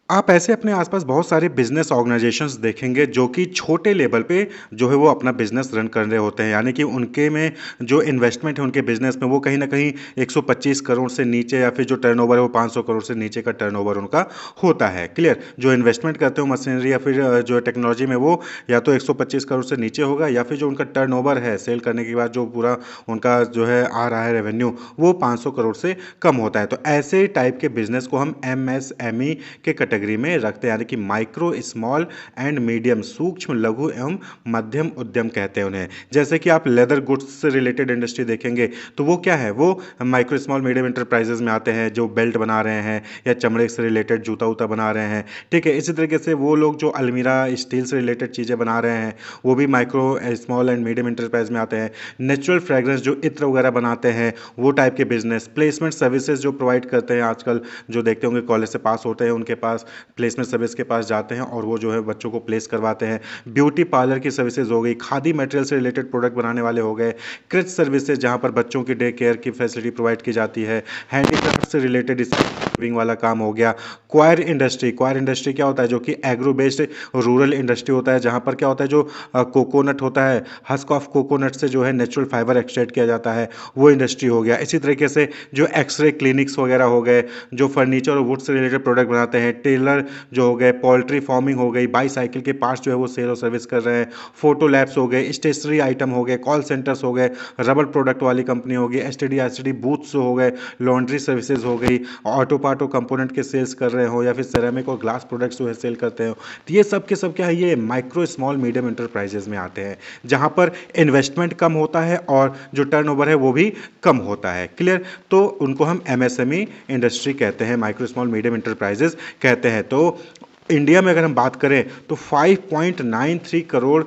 आप ऐसे अपने आसपास बहुत सारे बिजनेस ऑर्गेनाइजेशंस देखेंगे जो कि छोटे लेवल पे जो है वो अपना बिजनेस रन कर रहे होते हैं, यानी कि उनके में जो इन्वेस्टमेंट है उनके बिजनेस में वो कहीं ना कहीं 125 करोड़ से नीचे या फिर जो टर्नओवर है वो 500 करोड़ से नीचे का टर्नओवर उनका होता है। क्लियर? जो इन्वेस्टमेंट करते हो मशीनरी या फिर जो है टेक्नोलॉजी में वो या तो 125 करोड़ से नीचे होगा या फिर जो उनका टर्नओवर है सेल करने के बाद जो पूरा उनका जो है आ रहा है रेवेन्यू वो 500 करोड़ से कम होता है। तो ऐसे टाइप के बिजनेस को हम एमएसएमई के कैटेगरी में रखते हैं, यानी कि माइक्रो स्मॉल एंड मीडियम, सूक्ष्म लघु एवं मध्यम उद्यम कहते हैं उन्हें। जैसे कि आप लेदर गुड्स से रिलेटेड इंडस्ट्री देखेंगे तो वो क्या है, वो माइक्रो स्मॉल मीडियम इंटरप्राइजेज में आते हैं, जो बेल्ट बना रहे हैं या चमड़े से रिलेटेड जूता उता बना रहे हैं। ठीक है, इसी तरीके से वो लोग जो अलमीरा स्टील से रिलेटेड चीज़ें बना रहे हैं वो भी micro small and medium enterprise में आते हैं। नेचुरल फ्रेग्रेंस जो इत्र वगैरह बनाते हैं वो टाइप के बिजनेस, प्लेसमेंट सर्विसेज जो प्रोवाइड करते हैं, आजकल जो देखते होंगे कॉलेज से पास होते हैं उनके पास प्लेसमेंट सर्विस के पास जाते हैं और वो जो है बच्चों को प्लेस करवाते हैं। ब्यूटी पार्लर की सर्विसेज हो गई, खादी मटेरियल से रिलेटेड प्रोडक्ट बनाने वाले हो गए, क्रिच सर्विसेज जहाँ पर बच्चों की डे केयर की फैसिलिटी प्रोवाइड की जाती है, हैंडीक्राफ्ट से रिलेटेड विंग वाला काम हो गया। क्वायर इंडस्ट्री, क्वायर इंडस्ट्री क्या होता है, जो कि एग्रो बेस्ड रूरल इंडस्ट्री होता है, जहाँ पर क्या होता है जो कोकोनट होता है, हस्क ऑफ कोकोनट से जो है नेचुरल फाइबर एक्सट्रैक्ट किया जाता है, वो इंडस्ट्री हो गया। इसी तरीके से जो एक्सरे क्लिनिक्स वगैरह हो गए, जो फर्नीचर और वुड से रिलेटेड प्रोडक्ट बनाते हैं, टेलर जो हो गए, पोल्ट्री फार्मिंग हो गई, बाईसाइकिल के पार्ट्स जो है वो सेल और सर्विस कर रहे हैं, फोटो लैब्स हो गए, स्टेशनरी आइटम हो गए, कॉल सेंटर्स हो गए, रबर प्रोडक्ट वाली कंपनी हो गई, एसटीडी बूथ्स हो गए, लॉन्ड्री सर्विसेज हो गई, ऑटो पार्ट और कंपोनेंट के सेल्स कर रहे हो या फिर सेरेमिक और ग्लास प्रोडक्ट्स जो है सेल करते हो। तो ये सब के सब क्या है, ये माइक्रो स्मॉल मीडियम इंटरप्राइजेज में आते हैं, जहां पर इन्वेस्टमेंट कम होता है और जो टर्नओवर है वो भी कम होता है। क्लियर? तो उनको हम एमएसएमई इंडस्ट्री कहते हैं, माइक्रो स्मॉल मीडियम इंटरप्राइजेज कहते हैं। तो इंडिया में अगर हम बात करें तो 5.93 करोड़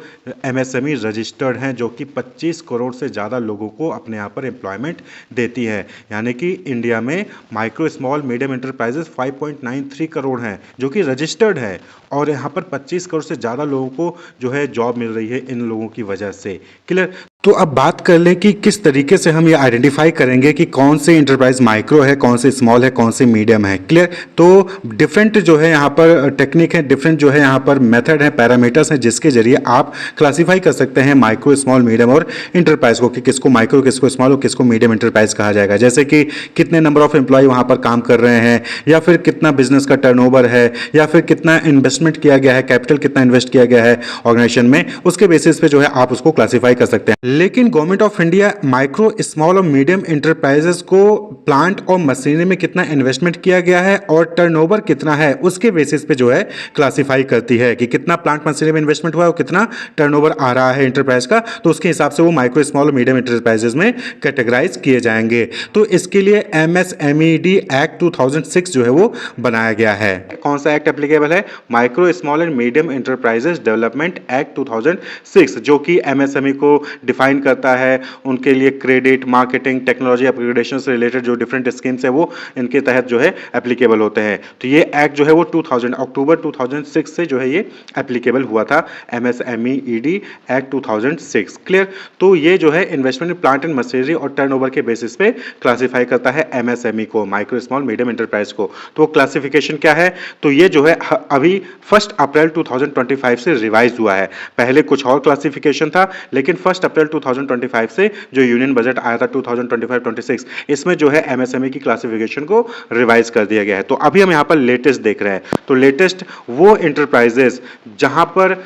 एमएसएमई रजिस्टर्ड हैं, जो कि 25 करोड़ से ज़्यादा लोगों को अपने यहाँ पर एम्प्लॉयमेंट देती है। यानी कि इंडिया में micro small medium enterprises 5.93 crore हैं जो कि रजिस्टर्ड है, और यहाँ पर 25 करोड़ से ज़्यादा लोगों को जो है जॉब मिल रही है इन लोगों की वजह से। क्लियर? तो अब बात कर लें कि किस तरीके से हम ये आइडेंटिफाई करेंगे कि कौन से इंटरप्राइज माइक्रो है, कौन से स्मॉल है, कौन से मीडियम है। क्लियर? तो डिफरेंट जो है यहाँ पर टेक्निक है, डिफरेंट जो है यहाँ पर मेथड है, पैरामीटर्स हैं, जिसके जरिए आप क्लासीफाई कर सकते हैं माइक्रो स्मॉल मीडियम और इंटरप्राइज को, कि किसको माइक्रो, किसको स्मॉल और किसको मीडियम इंटरप्राइज कहा जाएगा। जैसे कि कितने नंबर ऑफ एम्प्लॉय वहाँ पर काम कर रहे हैं, या फिर कितना बिजनेस का टर्नओवर है, या फिर कितना इन्वेस्टमेंट किया गया है, कैपिटल कितना इन्वेस्ट किया गया है ऑर्गेनाइजेशन में, उसके बेसिस पे जो है आप उसको क्लासीफाई कर सकते हैं। लेकिन government of India micro small और मीडियम इंटरप्राइजेस को प्लांट और मशीनरी में कितना इन्वेस्टमेंट किया गया है और टर्नओवर कितना है उसके बेसिस पे जो है क्लासिफाई करती है कि कितना प्लांट मशीनरी में इन्वेस्टमेंट हुआ है और कितना टर्नओवर आ रहा है इंटरप्राइज का, तो उसके हिसाब से वो माइक्रो स्मॉल और मीडियम इंटरप्राइजेस में कैटेगराइज किए जाएंगे। तो इसके लिए एमएसएमईडी एक्ट 2006 जो है वो बनाया गया है। कौन सा एक्ट एप्लीकेबल है? Micro small and medium enterprises development act 2006, जो कि एमएसएमई को डिफाइन करता है, उनके लिए क्रेडिट, मार्केटिंग, टेक्नोलॉजी अपग्रेडेशन से रिलेटेड जो डिफरेंट स्कीम्स है वो इनके तहत जो है एप्लीकेबल होते हैं। तो ये एक्ट जो है वो अक्टूबर 2006 से जो है ये एप्लीकेबल हुआ था, एमएसएमईडी एक्ट 2006। क्लियर? तो ये जो है investment in plant and machinery और टर्नओवर के बेसिस पे क्लासिफाई करता है एमएसएमई को, माइक्रो स्मॉल मीडियम इंटरप्राइज को। तो क्लासिफिकेशन क्या है? तो ये जो है अभी 1 अप्रैल 2025 से रिवाइज हुआ है। पहले कुछ और क्लासिफिकेशन था, लेकिन 1 अप्रैल 2025 से जो यूनियन बजट आया था 2025-26, इसमें जो है एमएसएमई की क्लासिफिकेशन को रिवाइज कर दिया गया है। तो अभी हम यहाँ पर लेटेस्ट देख रहे हैं। तो लेटेस्ट वो इंटरप्राइजेस जहां पर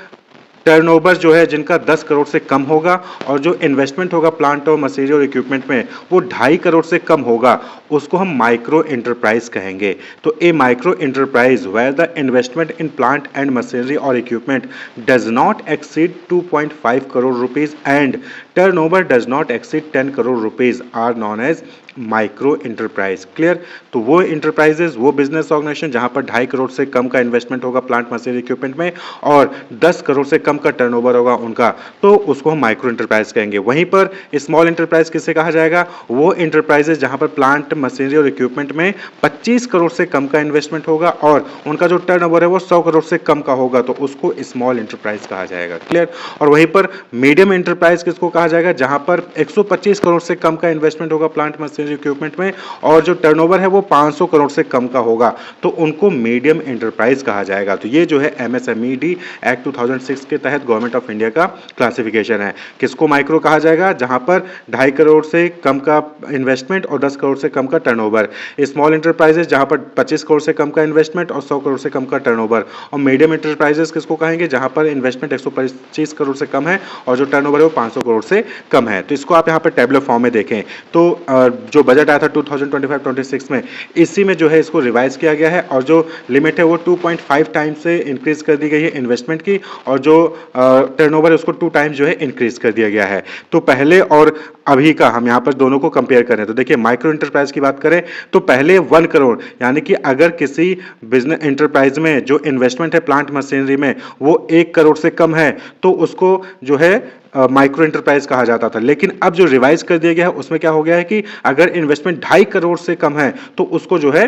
टर्नओवर जो है जिनका 10 करोड़ से कम होगा और जो इन्वेस्टमेंट होगा प्लांट और मशीनरी और इक्विपमेंट में वो 2.5 करोड़ से कम होगा, उसको हम माइक्रो इंटरप्राइज कहेंगे। तो a micro enterprise where the investment in plant and machinery और equipment does not exceed 2.5 crore rupees and turnover does not exceed 10 crore rupees are known as micro enterprise. Clear? तो वो इंटरप्राइजेज, वो बिजनेस ऑर्गेनाइजेशन जहां पर 2.5 करोड़ से कम का इन्वेस्टमेंट होगा plant machinery equipment में और 10 करोड़ से कम का टर्नओवर होगा उनका, तो उसको हम माइक्रो इंटरप्राइज कहेंगे। वहीं पर स्मॉल इंटरप्राइज किसे कहा जाएगा? वो इंटरप्राइजेज जहां पर प्लांट मशीनरी और इक्विपमेंट में 25 करोड़ से कम का इन्वेस्टमेंट होगा और उनका जो टर्नओवर है वो 100 करोड़ से कम का होगा, तो उसको स्मॉल इंटरप्राइज कहा जाएगा। क्लियर? और वहीं पर मीडियम इंटरप्राइज किसको कहा कहा जाएगा जहां पर 125 करोड़ से कम का इन्वेस्टमेंट होगा प्लांट मशीनरी इक्विपमेंट में और जो टर्नओवर है वो 500 करोड़ से कम का होगा, तो उनको मीडियम एंटरप्राइज कहा जाएगा। तो ये जो है एमएसएमईडी एक्ट 2006 के तहत गवर्नमेंट ऑफ इंडिया का क्लासिफिकेशन है। किसको माइक्रो कहा जाएगा? जहां पर 2.5 करोड़ से कम का इन्वेस्टमेंट और 10 करोड़ से कम का टर्नओवर। स्मॉल एंटरप्राइजेस जहां पर 25 करोड़ से कम का इन्वेस्टमेंट और 100 करोड़ से कम का टर्नओवर। और मीडियम एंटरप्राइजेस किसको कहेंगे? जहां पर इन्वेस्टमेंट 125 करोड़ से कम है और जो टर्नओवर है वो 500 करोड़ से कम है। तो इसको आप यहाँ पर टेबलर फॉर्म में देखें तो जो बजट आया था 2025-26 में, इसी में जो है इसको रिवाइज किया गया है और जो लिमिट है वो 2.5 टाइम्स से इंक्रीज कर दी गई है इन्वेस्टमेंट की और जो टर्नओवर है उसको 2 टाइम्स जो है इंक्रीज कर दिया गया है। तो पहले और अभी का हम यहाँ पर दोनों को कंपेयर करें तो देखिए माइक्रो एंटरप्राइज की बात करें तो पहले 1 करोड़ यानी कि अगर किसी बिजनेस एंटरप्राइज में जो इन्वेस्टमेंट है प्लांट मशीनरी में वो 1 करोड़ से कम है तो उसको जो है माइक्रो एंटरप्राइज कहा जाता था। लेकिन अब जो रिवाइज कर दिया गया है उसमें क्या हो गया है कि अगर इन्वेस्टमेंट 2.5 करोड़ से कम है तो उसको जो है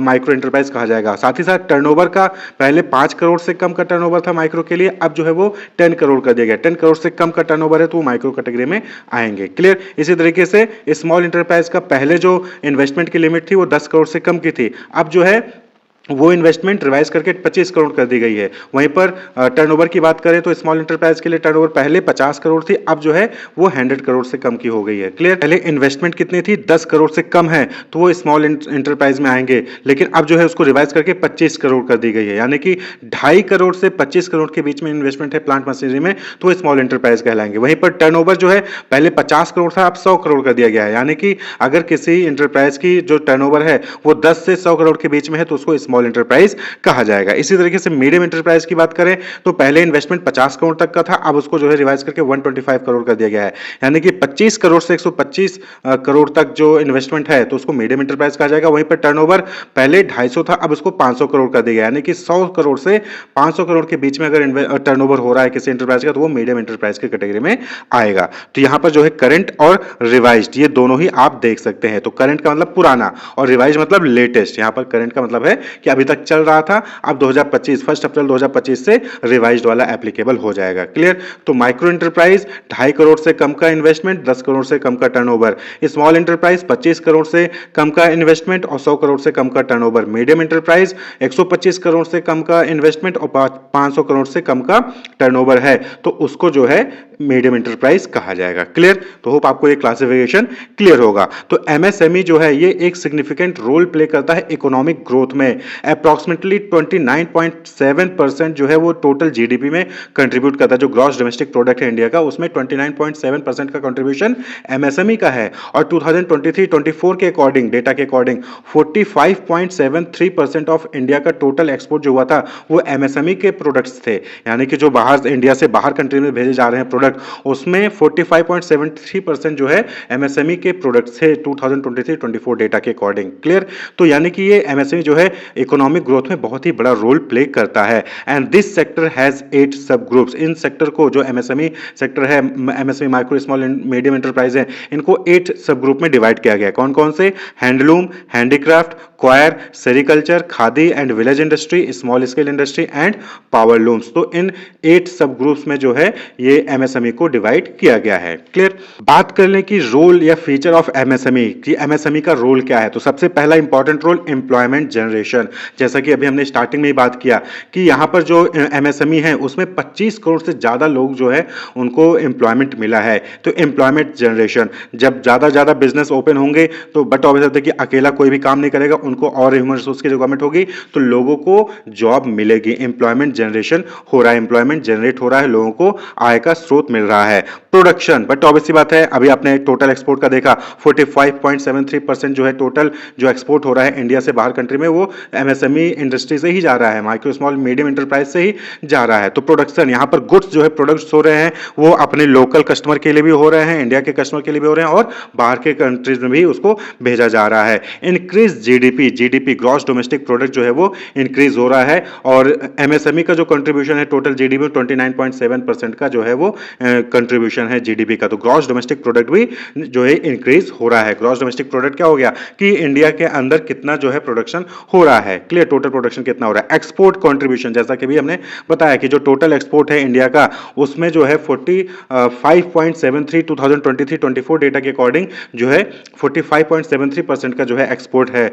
माइक्रो एंटरप्राइज कहा जाएगा। साथ ही साथ टर्नओवर का पहले 5 करोड़ से कम का टर्नओवर था माइक्रो के लिए, अब जो है वो 10 करोड़ कर दिया गया। 10 करोड़ से कम का टर्नओवर है तो वो माइक्रो कैटेगरी में आएंगे। क्लियर? इसी तरीके से स्मॉल एंटरप्राइज का पहले जो इन्वेस्टमेंट की लिमिट थी वो 10 करोड़ से कम की थी, अब जो है वो इन्वेस्टमेंट रिवाइज करके 25 करोड़ कर दी गई है। वहीं पर टर्नओवर की बात करें तो स्मॉल एंटरप्राइज के लिए टर्नओवर पहले 50 करोड़ थी, अब जो है वो 100 करोड़ से कम की हो गई है। क्लियर? पहले इन्वेस्टमेंट कितनी थी? 10 करोड़ से कम है तो वो स्मॉल एंटरप्राइज में आएंगे, लेकिन अब जो है उसको रिवाइज करके 25 करोड़ कर दी गई है। यानी कि 2.5 करोड़ से 25 करोड़ के बीच में इन्वेस्टमेंट है प्लांट मशीनरी में तो वो स्मॉल एंटरप्राइज कहलाएंगे। वहीं पर टर्नओवर जो है पहले 50 करोड़ था, अब 100 करोड़ कर दिया गया है। यानी कि अगर किसी एंटरप्राइज की जो टर्नओवर है वो 10 से 100 करोड़ के बीच में है तो उसको स्मॉल एंटरप्राइज कहा जाएगा। इसी तरीके से मीडियम एंटरप्राइज की बात करें तो पहले इन्वेस्टमेंट 50 करोड़ तक का था, अब उसको जो है रिवाइज करके 125 करोड़ कर दिया गया है। यानी कि 25 करोड़ से 125 करोड़ तक जो इन्वेस्टमेंट है तो उसको मीडियम एंटरप्राइज कहा जाएगा। वहीं पर टर्नओवर पहले 250 था, अब उसको 500 करोड़ कर दिया गया। यानी कि 100 करोड़ से 500 करोड़ के बीच में अगर टर्नओवर हो रहा है किसी एंटरप्राइज का तो वो मीडियम एंटरप्राइज की कैटेगरी में आएगा। तो यहां पर जो है करंट और रिवाइज्ड ये दोनों ही आप देख सकते हैं। तो करंट का मतलब पुराना और रिवाइज मतलब लेटेस्ट। यहां पर करंट का मतलब है कि अभी तक चल रहा था, अब 2025 1 अप्रैल 2025 से रिवाइज्ड वाला एप्लीकेबल हो जाएगा। क्लियर? तो माइक्रो एंटरप्राइज 2.5 करोड़ से कम का इन्वेस्टमेंट, 10 करोड़ से कम का टर्नओवर। स्मॉल एंटरप्राइज 25 करोड़ से कम का इन्वेस्टमेंट और 100 करोड़ से कम का टर्नओवर। मीडियम एंटरप्राइज 125 करोड़ से कम का इन्वेस्टमेंट और 500 करोड़ से कम का टर्नओवर है तो उसको जो है मीडियम एंटरप्राइज कहा जाएगा। क्लियर? तो होप आपको ये क्लासिफिकेशन क्लियर होगा। तो एमएसएमई जो है ये एक सिग्निफिकेंट रोल प्ले करता है इकोनॉमिक ग्रोथ में। अप्रॉक्सीमेटली 29.7% जो है वो टोटल जीडीपी में कंट्रीब्यूट करता है। जो ग्रॉस डोमेस्टिक प्रोडक्ट है इंडिया का उसमें 29.7% का कंट्रीब्यूशन एमएसएमई का है। और 2023-24 के अकॉर्डिंग डेटा के अकॉर्डिंग 45.73% ऑफ इंडिया का टोटल एक्सपोर्ट जो हुआ था वो एमएसएमई के प्रोडक्ट्स थे। यानी कि जो बाहर इंडिया से बाहर कंट्री में भेजे जा रहे हैं प्रोडक्ट उसमें 45.73% जो है एमएसएमई के प्रोडक्ट्स थे 2023-24 डेटा के अकॉर्डिंग। क्लियर? तो यानी कि ये एमएसएमई जो है इकोनॉमिक ग्रोथ में बहुत ही बड़ा रोल प्ले करता है। एंड दिस सेक्टर हैज 8 सब ग्रुप्स। इन सेक्टर को जो एमएसएमई सेक्टर है, MSME micro small and medium enterprise है, इनको 8 सब ग्रुप में डिवाइड किया गया है। कौन कौन से? Handloom, handicraft, coir, sericulture, khadi and village industry, small scale industry and power looms. तो इन 8 सब ग्रुप्स में जो है ये एमएसएमई को डिवाइड किया गया है। क्लियर? बात कर लें कि रोल या फीचर ऑफ एमएसएमई कि एमएसएमई का रोल क्या है, तो सबसे पहला इंपॉर्टेंट रोल एम्प्लॉयमेंट जनरेशन। जैसा कि अभी हमने स्टार्टिंग में ही बात किया कि यहां पर जो एमएसएमई है उसमें 25 करोड़ से ज्यादा लोग जो है उनको एम्प्लॉयमेंट मिला है। तो एम्प्लॉयमेंट जनरेशन, जब ज्यादा बिजनेस ओपन होंगे तो बट ऑब्वियसली कि अकेला कोई भी काम नहीं करेगा, उनको और ह्यूमन रिसोर्स की रिक्वायरमेंट होगी तो लोगों को जॉब मिलेगी। एम्प्लॉयमेंट जनरेशन हो रहा है, एम्प्लॉयमेंट जनरेट हो रहा है, लोगों को आय का स्रोत मिल रहा है। प्रोडक्शन, बट ऑब्वियसली बात है अभी आपने टोटल एक्सपोर्ट का देखा 45.73% जो है टोटल जो एक्सपोर्ट हो रहा है इंडिया से बाहर कंट्री में वो एमएसएमई इंडस्ट्री से ही जा रहा है, माइक्रो स्मॉल मीडियम एंटरप्राइज से ही जा रहा है। तो प्रोडक्शन, यहाँ पर गुड्स जो है प्रोडक्ट्स हो रहे हैं वो अपने लोकल कस्टमर के लिए भी हो रहे हैं, इंडिया के कस्टमर के लिए भी हो रहे हैं और बाहर के कंट्रीज में भी उसको भेजा जा रहा है। Increase GDP, GDP gross domestic product जो है वो इंक्रीज हो रहा है और एमएसएमई का जो कंट्रीब्यूशन है टोटल जीडीपी में 29.7% का जो है वो कंट्रीब्यूशन है जीडीपी का। तो ग्रॉस डोमेस्टिक प्रोडक्ट भी जो है इंक्रीज हो रहा है। ग्रॉस डोमेस्टिक प्रोडक्ट क्या हो गया कि इंडिया के अंदर कितना जो है प्रोडक्शन हो रहा है, क्लियर, टोटल प्रोडक्शन कितना हो रहा है। एक्सपोर्ट कंट्रीब्यूशन जैसा कि भी हमने बताया कि जो टोटल एक्सपोर्ट है इंडिया का उसमें जो है 45.73 2023-24 डेटा के अकॉर्डिंग जो है 45.73% का जो है एक्सपोर्ट है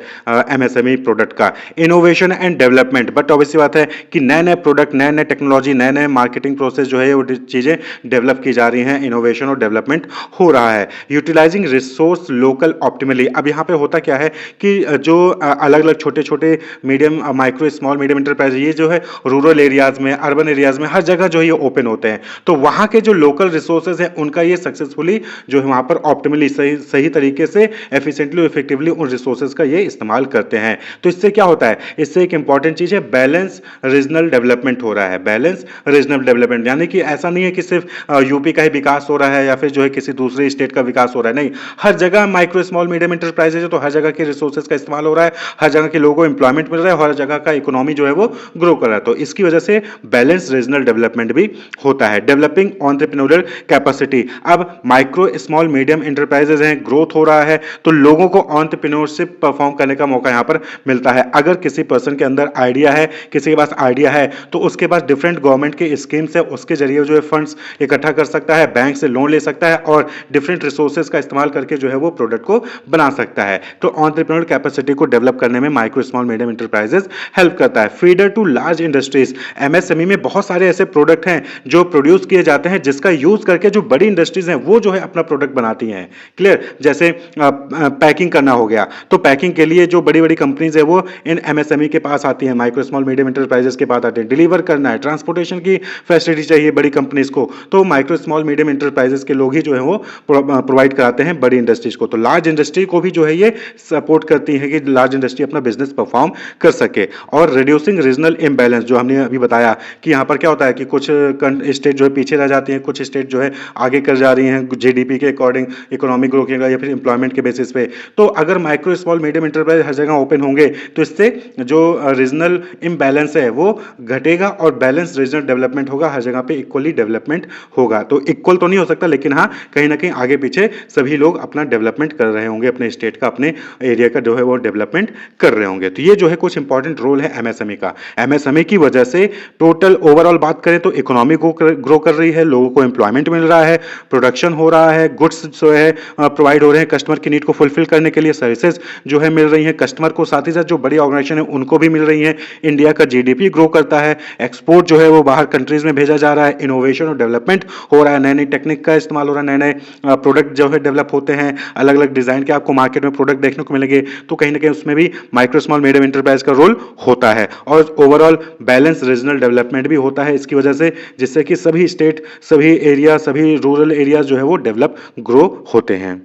एमएसएमई प्रोडक्ट का। Innovation and development, but obviously बात है कि नए नए प्रोडक्ट, नए नए टेक्नोलॉजी, नए नए मार्केटिंग प्रोसेस जो है वो चीजें डेवलप की जा रही हैं, इनोवेशन और डेवलपमेंट हो रहा है। यूटिलाइजिंग रिसोर्स लोकल ऑप्टिमली, अब यहाँ पे होता क्या है कि जो अलग अलग छोटे छोटे medium micro small medium enterprise ये जो है रूरल एरियाज में, अर्बन एरियाज में हर जगह जो है ये ओपन होते हैं। तो वहां के जो लोकल रिसोर्सेज हैं उनका ये सक्सेसफुली जो है वहां पर ऑप्टिमली सही तरीके से एफिशिएंटली इफेक्टिवली उन रिसोर्सेज का ये इस्तेमाल करते हैं। तो इससे क्या होता है, इससे एक इंपॉर्टेंट चीज है बैलेंस रीजनल डेवलपमेंट हो रहा है। बैलेंस रीजनल डेवलपमेंट यानी कि ऐसा नहीं है कि सिर्फ यूपी का ही विकास हो रहा है या फिर जो है किसी दूसरे स्टेट का विकास हो रहा है, नहीं, हर जगह माइक्रो स्मॉल मीडियम इंटरप्राइजेज है तो हर जगह के रिसोर्सेज का इस्तेमाल हो रहा है, हर जगह के लोगों को एम्प्लॉयमेंट मिल रहा है, हर जगह का इकोनॉमी जो है वो ग्रो कर रहा है। तो इसकी वजह से बैलेंस रीजनल डेवलपमेंट भी होता है। डेवलपिंग एंटरप्रेन्योरियल कैपेसिटी, अब माइक्रो स्मॉल मीडियम इंटरप्राइजेज हैं, ग्रोथ हो रहा है तो लोगों को एंटरप्रेन्योरशिप परफॉर्म करने का मौका यहां पर मिलता है। अगर किसी पर्सन के अंदर आइडिया है, किसी के पास आइडिया है तो उसके पास डिफरेंट गवर्नमेंट के स्कीम्स है, उसके जरिए जो है फंड्स इकट्ठा कर सकता है, बैंक से लोन ले सकता है और डिफरेंट रिसोर्सेज का इस्तेमाल करके जो है वो प्रोडक्ट को बना सकता है। तो एंटरप्रेन्योर कैपेसिटी को डेवलप करने में micro small medium enterprises help करता है। Feeder to large industries, MSME में बहुत सारे ऐसे प्रोडक्ट हैं जो प्रोड्यूस किए जाते हैं जिसका यूज करके जो बड़ी इंडस्ट्रीज हैं वो जो है अपना प्रोडक्ट बनाती हैं, क्लियर। जैसे पैकिंग करना हो गया तो पैकिंग के लिए जो बड़ी बड़ी कंपनीज है वो इन एमएसएमई के पास आती हैं, माइक्रो स्मॉल मीडियम इंटरप्राइजेस के पास आते हैं। डिलीवर करना है, ट्रांसपोर्टेशन की फैसिलिटी चाहिए बड़ी कंपनीज को तो माइक्रो स्मॉल मीडियम इंटरप्राइजेस के लोग ही जो है वो प्रोवाइड कराते हैं बड़ी इंडस्ट्रीज को। तो लार्ज इंडस्ट्री को भी जो है ये सपोर्ट करती है कि लार्ज इंडस्ट्री अपना बिजनेस परफॉर्म कर सके। और रिड्यूसिंग रीजनल इम्बैलेंस, जो हमने अभी बताया कि यहाँ पर क्या होता है कि कुछ स्टेट जो है पीछे रह जाती हैं, कुछ स्टेट जो है आगे कर जा रही हैं जीडीपी के अकॉर्डिंग, इकोनॉमिक ग्रोथ के या फिर एम्प्लॉयमेंट के बेसिस पे। तो अगर माइक्रो स्मॉल मीडियम इंटरप्राइज हर जगह ओपन होंगे तो इससे जो रीजनल इम्बैलेंस है वो घटेगा और बैलेंस रीजनल डेवलपमेंट होगा, हर जगह पे इक्वली डेवलपमेंट होगा। तो इक्वल तो नहीं हो सकता लेकिन हाँ कहीं ना कहीं आगे पीछे सभी लोग अपना डेवलपमेंट कर रहे होंगे, अपने स्टेट का, अपने एरिया का जो है वो डेवलपमेंट कर रहे होंगे। तो ये जो है कुछ इंपॉर्टेंट रोल है एमएसएमई का। एमएसएमई की वजह से टोटल ओवरऑल बात करें तो इकोनॉमी को ग्रो कर रही है, लोगों को एम्प्लॉयमेंट मिल रहा है, प्रोडक्शन हो रहा है, गुड्स जो है प्रोवाइड हो रहे हैं कस्टमर की नीड को फुलफिल करने के लिए, सर्विसेज जो है मिल रही हैं कस्टमर को, साथ ही साथ जो बड़ी ऑर्गेनाइजेशन है उनको भी मिल रही है। इंडिया का जीडीपी ग्रो करता है, एक्सपोर्ट जो है वो बाहर कंट्रीज में भेजा जा रहा है, इनोवेशन और डेवलपमेंट हो रहा है, नए नए टेक्निक का इस्तेमाल हो रहा है, नए नए प्रोडक्ट जो है डेवलप होते हैं, अलग अलग डिजाइन के आपको मार्केट में प्रोडक्ट देखने को मिलेंगे। तो कहीं ना कहीं उसमें भी माइक्रो स्मॉल मीडियम इंटरप्राइज का रोल होता है और ओवरऑल बैलेंस रीजनल डेवलपमेंट भी होता है इसकी वजह से, जिससे कि सभी स्टेट, सभी एरिया, सभी रूरल एरिया जो है वो डेवलप ग्रो होते हैं।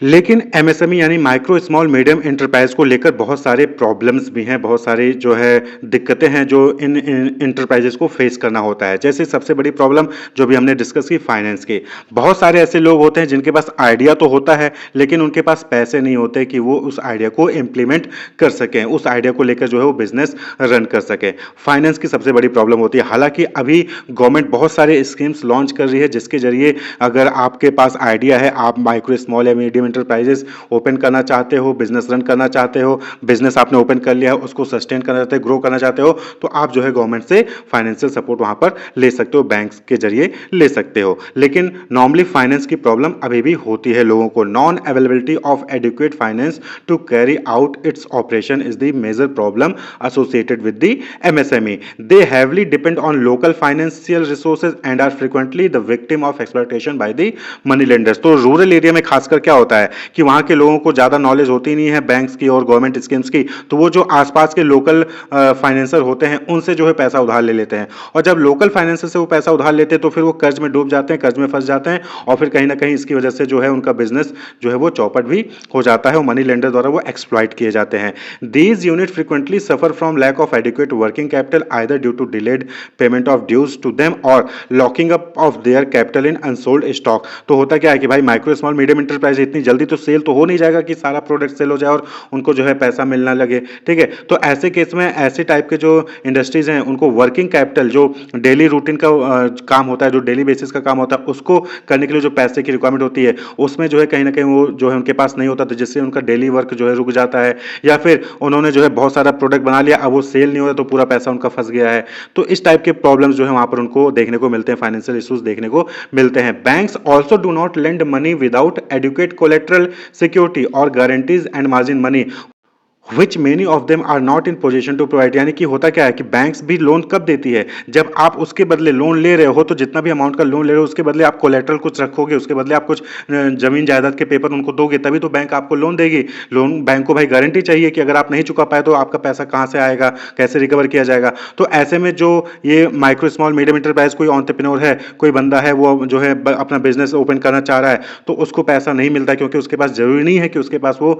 लेकिन एमएसएमई यानी माइक्रो स्मॉल मीडियम इंटरप्राइज को लेकर बहुत सारे प्रॉब्लम्स भी हैं, बहुत सारी जो है दिक्कतें हैं जो इन इंटरप्राइजेस को फेस करना होता है। जैसे सबसे बड़ी प्रॉब्लम जो भी हमने डिस्कस की फाइनेंस की, बहुत सारे ऐसे लोग होते हैं जिनके पास आइडिया तो होता है लेकिन उनके पास पैसे नहीं होते कि वो उस आइडिया को इम्प्लीमेंट कर सकें, उस आइडिया को लेकर जो है वो बिजनेस रन कर सकें। फाइनेंस की सबसे बड़ी प्रॉब्लम होती है। हालांकि अभी गवर्नमेंट बहुत सारे स्कीम्स लॉन्च कर रही है जिसके जरिए अगर आपके पास आइडिया है, आप माइक्रो स्मॉल या मीडियम इंटरप्राइजेस ओपन करना चाहते हो, बिजनेस रन करना चाहते हो, बिजनेस आपने ओपन कर लिया है, उसको सस्टेन करना चाहते हो, ग्रो करना चाहते हो, तो आप जो है गवर्नमेंट से फाइनेंशियल सपोर्ट वहां पर ले सकते हो, बैंक्स के जरिए ले सकते हो। लेकिन नॉर्मली फाइनेंस की प्रॉब्लम अभी भी होती है लोगों को। Non availability of adequate finance to carry out its operation is the major problem associated with the MSME. They heavily depend on local financial resources and are frequently the victim of exploitation by the money lenders. तो rural area में खासकर क्या होता है कि वहां के लोगों को ज्यादा नॉलेज होती नहीं है बैंक्स की और गवर्नमेंट स्कीम्स की, तो वो जो आसपास के लोकल फाइनेंसर होते हैं उनसे जो है पैसा उधार ले लेते हैं और जब लोकल फाइनेंसर से वो पैसा उधार लेते हैं तो फिर वो कर्ज में डूब जाते हैं, कर्ज में फंस जाते हैं और फिर कहीं ना कहीं इसकी वजह से जो है उनका बिजनेस जो है वो चौपट भी हो जाता है और मनी लेंडर द्वारा वो एक्सप्लॉइट किए जाते हैं। These unit frequently suffer from lack of adequate working capital either due to delayed payment of dues to them और locking up of their capital in unsold stock. तो होता क्या है कि भाई माइक्रो स्मॉल मीडियम इंटरप्राइज इतनी जल्दी तो सेल तो हो नहीं जाएगा कि सारा प्रोडक्ट सेल हो जाए और उनको जो है पैसा मिलना लगे, ठीक है। तो ऐसे केस में ऐसे टाइप के जो इंडस्ट्रीज हैं उनको वर्किंग कैपिटल जो डेली रूटीन का काम होता है, जो डेली बेसिस का काम होता है, उसको करने के लिए जो पैसे की रिक्वायरमेंट होती है उसमें जो है कहीं ना कहीं वो जो है उनके पास नहीं होता, तो जिससे उनका डेली वर्क जो है रुक जाता है, या फिर उन्होंने जो है बहुत सारा प्रोडक्ट बना लिया, अब वो सेल नहीं हो रहा तो पूरा पैसा उनका फंस गया है। तो इस टाइप के प्रॉब्लम्स जो है वहां पर उनको देखने को मिलते हैं, फाइनेंशियल इश्यूज देखने को मिलते हैं। Banks also do not lend money without adequate collateral security और guarantees and margin money which many of them are not in position to provide. यानी कि होता क्या है कि बैंक्स भी लोन कब देती है, जब आप उसके बदले लोन ले रहे हो, तो जितना भी अमाउंट का लोन ले रहे हो उसके बदले आप कोलेट्रल कुछ रखोगे, उसके बदले आप कुछ जमीन जायदाद के पेपर उनको दोगे, तभी तो बैंक आपको लोन देगी। लोन बैंक को भाई गारंटी चाहिए कि अगर आप नहीं चुका पाए तो आपका पैसा कहाँ से आएगा, कैसे रिकवर किया जाएगा। तो ऐसे में जो ये माइक्रो स्मॉल मीडियम इंटरप्राइज कोई एंटरप्रेन्योर है, कोई बंदा है वो जो है अपना बिजनेस ओपन करना चाह रहा है, तो उसको पैसा नहीं मिलता, क्योंकि उसके पास जरूरी नहीं है कि उसके पास वो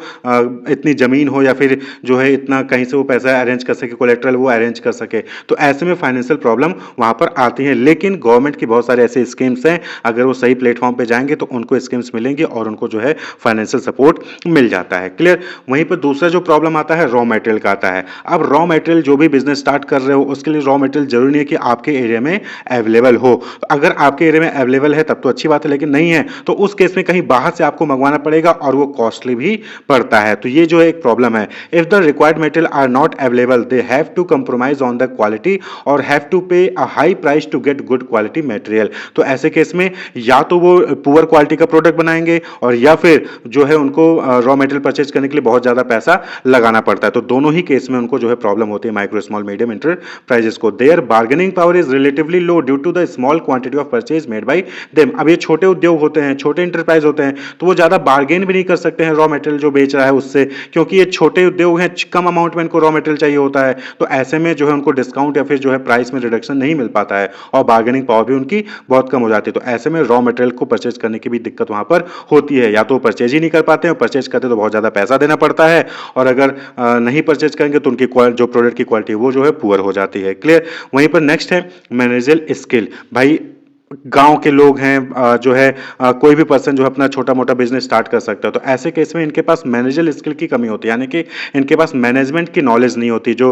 इतनी जमीन हो या फिर जो है इतना कहीं से वो पैसा अरेंज कर सके, कोलेट्रल वो अरेंज कर सके। तो ऐसे में फाइनेंशियल प्रॉब्लम वहां पर आती है। लेकिन गवर्नमेंट की बहुत सारे ऐसे स्कीम्स हैं, अगर वो सही प्लेटफॉर्म पे जाएंगे तो उनको स्कीम्स मिलेंगे और उनको जो है फाइनेंशियल सपोर्ट मिल जाता है। क्लियर। वहीं पर दूसरा जो प्रॉब्लम आता है रॉ मटेरियल का आता है। अब रॉ मटेरियल जो भी बिजनेस स्टार्ट कर रहे हो उसके लिए रॉ मटेरियल जरूरी नहीं है कि आपके एरिया में अवेलेबल हो। तो अगर आपके एरिया में अवेलेबल है तब तो अच्छी बात है, लेकिन नहीं है तो उस केस में कहीं बाहर से आपको मंगवाना पड़ेगा और वो कॉस्टली भी पड़ता है। तो ये जो एक प्रॉब्लम है, if the required material are not available they have to compromise on the quality और have to pay a high price to get good quality material. तो ऐसे केस में या तो वो पुअर क्वालिटी का प्रोडक्ट बनाएंगे और या फिर जो है उनको रॉ मटेरियल परचेज करने के लिए बहुत ज्यादा पैसा लगाना पड़ता है। तो दोनों ही केस में उनको जो है प्रॉब्लम होती है माइक्रो स्मॉल मीडियम इंटरप्राइजेस को। Their bargaining power is relatively low due to the small quantity of purchase made by them. अब ये छोटे उद्योग होते हैं, छोटे इंटरप्राइज होते हैं, तो वो ज्यादा बार्गेन भी नहीं कर सकते हैं रॉ मटेरियल जो बेच रहा है उससे, क्योंकि ये छोटे उद्योग हैं, कम अमाउंट में इनको रॉ मटेरियल चाहिए होता है। तो ऐसे में जो है उनको डिस्काउंट या फिर जो है प्राइस में रिडक्शन नहीं मिल पाता है और बार्गेनिंग पावर भी उनकी बहुत कम हो जाती है। तो ऐसे में रॉ मटेरियल को परचेज करने की भी दिक्कत वहां पर होती है, या तो परचेज ही नहीं कर पाते हैं, परचेज करते तो बहुत ज्यादा पैसा देना पड़ता है, और अगर नहीं परचेज करेंगे तो उनकी जो प्रोडक्ट की क्वालिटी वो जो है पुअर हो जाती है। क्लियर। वहीं पर नेक्स्ट है मैनेजरियल स्किल। भाई गांव के लोग हैं, जो है कोई भी पर्सन जो है अपना छोटा मोटा बिजनेस स्टार्ट कर सकता है, तो ऐसे केस में इनके पास मैनेजरियल स्किल की कमी होती है, यानी कि इनके पास मैनेजमेंट की नॉलेज नहीं होती। जो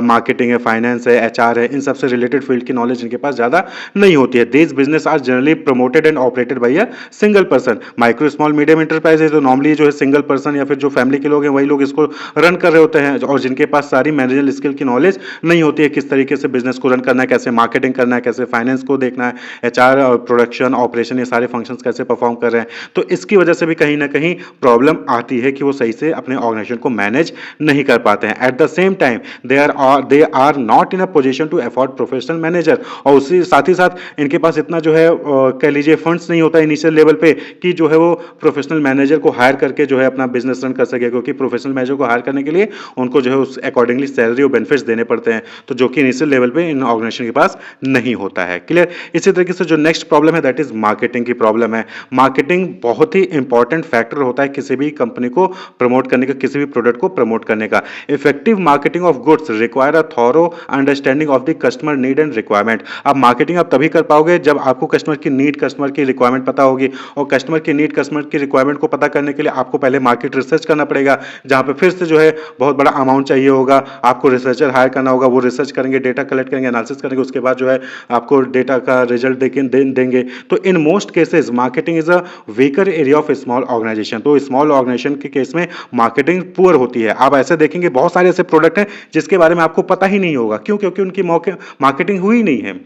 मार्केटिंग है, फाइनेंस है, एचआर है, इन सबसे रिलेटेड फील्ड की नॉलेज इनके पास ज़्यादा नहीं होती है। This business are generally promoted and operated by a single person. Micro small medium enterprise है तो नॉर्मली जो है सिंगल पर्सन या फिर जो फैमिली के लोग हैं वही लोग इसको रन कर रहे होते हैं, और जिनके पास सारी मैनेजरियल स्किल की नॉलेज नहीं होती है, किस तरीके से बिजनेस को रन करना है, कैसे मार्केटिंग करना है, कैसे फाइनेंस को देखना है, एचआर, प्रोडक्शन, ऑपरेशन, ये सारे फंक्शंस कैसे परफॉर्म कर रहे हैं। तो इसकी वजह से भी कहीं ना कहीं प्रॉब्लम आती है कि वो सही से अपने ऑर्गेनाइजेशन को मैनेज नहीं कर पाते हैं। At the same time they are not in a position to afford professional manager, और उसी साथ ही साथ इनके पास इतना जो है कह लीजिए फंड्स नहीं होता इनिशियल लेवल पे कि जो है वो प्रोफेशनल मैनेजर को हायर करके जो है अपना बिजनेस रन कर सके, क्योंकि प्रोफेशनल मैनेजर को हायर करने के लिए उनको जो है उस अकॉर्डिंगली सैलरी और बेनिफिट्स देने पड़ते हैं, तो जो कि इनिशियल लेवल पे इन ऑर्गेनाइजेशन के पास नहीं होता है। क्लियर। इसी तरीके से जो नेक्स्ट प्रॉब्लम है दैट इज मार्केटिंग की प्रॉब्लम है। मार्केटिंग बहुत ही इंपॉर्टेंट फैक्टर होता है किसी भी कंपनी को प्रमोट करने का, किसी भी प्रोडक्ट को प्रमोट करने का। Effective marketing of goods require a thorough understanding of the customer need and requirement. अब मार्केटिंग आप तभी कर पाओगे जब आपको कस्टमर की नीड, कस्टमर की रिक्वायरमेंट पता होगी, और कस्टमर की नीड, कस्टमर की रिक्वायरमेंट को पता करने के लिए आपको पहले मार्केट रिसर्च करना पड़ेगा, जहां पे फिर से जो है बहुत बड़ा अमाउंट चाहिए होगा, आपको रिसर्चर हायर करना होगा, वो रिसर्च करेंगे, डेटा कलेक्ट करेंगे, एनालिसिस करेंगे, उसके बाद जो है आपको डेटा का रिजल्ट देंगे। तो in most cases marketing is a weaker area of small organization. तो स्मॉल ऑर्गेनाइजेशन के केस में मार्केटिंग पुअर होती है। आप ऐसे देखेंगे बहुत सारे ऐसे प्रोडक्ट हैं जिसके बारे में आपको पता ही नहीं होगा, क्यों? क्योंकि उनकी मार्केटिंग हुई नहीं है।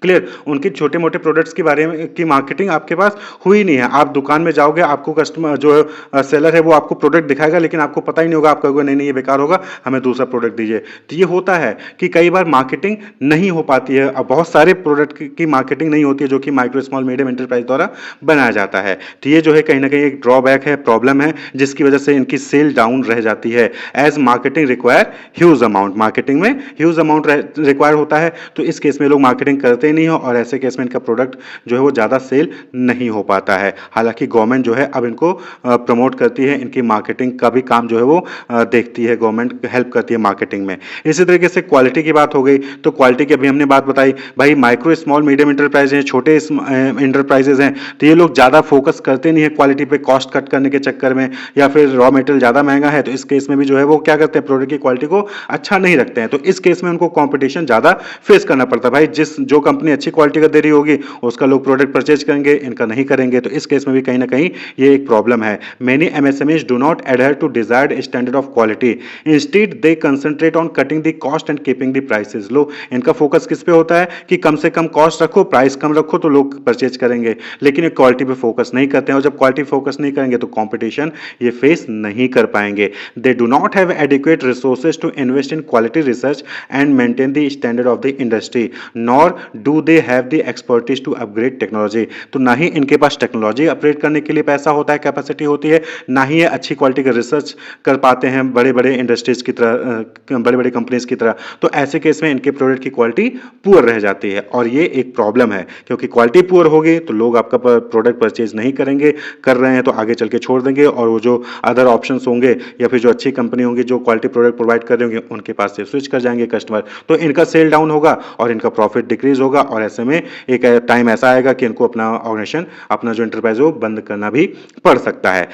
क्लियर। उनके छोटे मोटे प्रोडक्ट्स के बारे में की मार्केटिंग आपके पास हुई नहीं है। आप दुकान में जाओगे, आपको कस्टमर जो सेलर है वो आपको प्रोडक्ट दिखाएगा, लेकिन आपको पता ही नहीं होगा, आप कहोगे नहीं नहीं ये बेकार होगा, हमें दूसरा प्रोडक्ट दीजिए। तो ये होता है कि कई बार मार्केटिंग नहीं हो पाती है। अब बहुत सारे प्रोडक्ट की मार्केटिंग नहीं होती है जो कि माइक्रो स्मॉल मीडियम इंटरप्राइज द्वारा बनाया जाता है। तो ये जो है कहीं ना कहीं एक ड्रॉबैक है, प्रॉब्लम है, जिसकी वजह से इनकी सेल डाउन रह जाती है। As marketing require huge amount, marketing में ह्यूज अमाउंट रिक्वायर होता है, तो इस केस में लोग मार्केटिंग करते करते नहीं हो और ऐसे केस में इनका प्रोडक्ट जो है वो ज़्यादा सेल नहीं हो पाता है। हालांकि गवर्नमेंट जो है अब इनको प्रमोट करती है, इनकी मार्केटिंग का भी काम जो है वो देखती है, गवर्नमेंट हेल्प करती है मार्केटिंग में। इसी तरीके से क्वालिटी की बात हो गई, तो क्वालिटी की अभी हमने बात बताई। भाई माइक्रो स्मॉल मीडियम इंटरप्राइज हैं, छोटे इंटरप्राइजेज हैं, तो ये लोग ज़्यादा फोकस करते नहीं है क्वालिटी पे, कॉस्ट कट करने के चक्कर में, या फिर रॉ मटेरियल ज़्यादा महंगा है तो इस केस में भी जो है वो क्या करते हैं, प्रोडक्ट की क्वालिटी को अच्छा नहीं रखते हैं। तो इस केस में उनको कॉम्पिटिशन ज़्यादा फेस करना पड़ता है। भाई जो कंपनी अच्छी क्वालिटी का दे रही होगी उसका लोग प्रोडक्ट परचेज करेंगे, इनका नहीं करेंगे, तो इस केस में भी कहीं ना कहीं ये एक प्रॉब्लम है। मेनी एमएसएमईज डू नॉट एडhere to desired standard of quality, instead they concentrate on cutting the cost and keeping the prices low. इनका फोकस किस पे होता है कि कम से कम कॉस्ट रखो, प्राइस कम रखो तो लोग परचेज करेंगे, लेकिन ये क्वालिटी पे फोकस नहीं करते हैं, और जब क्वालिटी फोकस नहीं करेंगे तो कंपटीशन ये फेस नहीं कर पाएंगे। They do not have adequate resources to invest in quality research and maintain the standard of the industry, nor do they have the expertise to upgrade technology. तो ना ही इनके पास टेक्नोलॉजी अपग्रेड करने के लिए पैसा होता है, कैपेसिटी होती है, ना ही ये अच्छी क्वालिटी का रिसर्च कर पाते हैं बड़े बड़े इंडस्ट्रीज की तरह, बड़े बड़े कंपनीज की तरह। तो ऐसे केस में इनके प्रोडक्ट की क्वालिटी पुअर रह जाती है, और ये एक प्रॉब्लम है, क्योंकि क्वालिटी पुअर होगी तो लोग आपका प्रोडक्ट परचेज नहीं करेंगे, कर रहे हैं तो आगे चल के छोड़ देंगे, और वो जो अदर ऑप्शंस होंगे या फिर जो अच्छी कंपनी होंगी जो क्वालिटी प्रोडक्ट प्रोवाइड कर रहे होंगे उनके पास से स्विच कर जाएंगे कस्टमर, तो इनका सेल डाउन होगा और इनका प्रॉफिट डिक्रीज होगा, और ऐसे में एक टाइम ऐसा आएगा कि इनको अपना ऑर्गेनाइजेशन, अपना जो एंटरप्राइज हो बंद करना भी पड़ सकता है।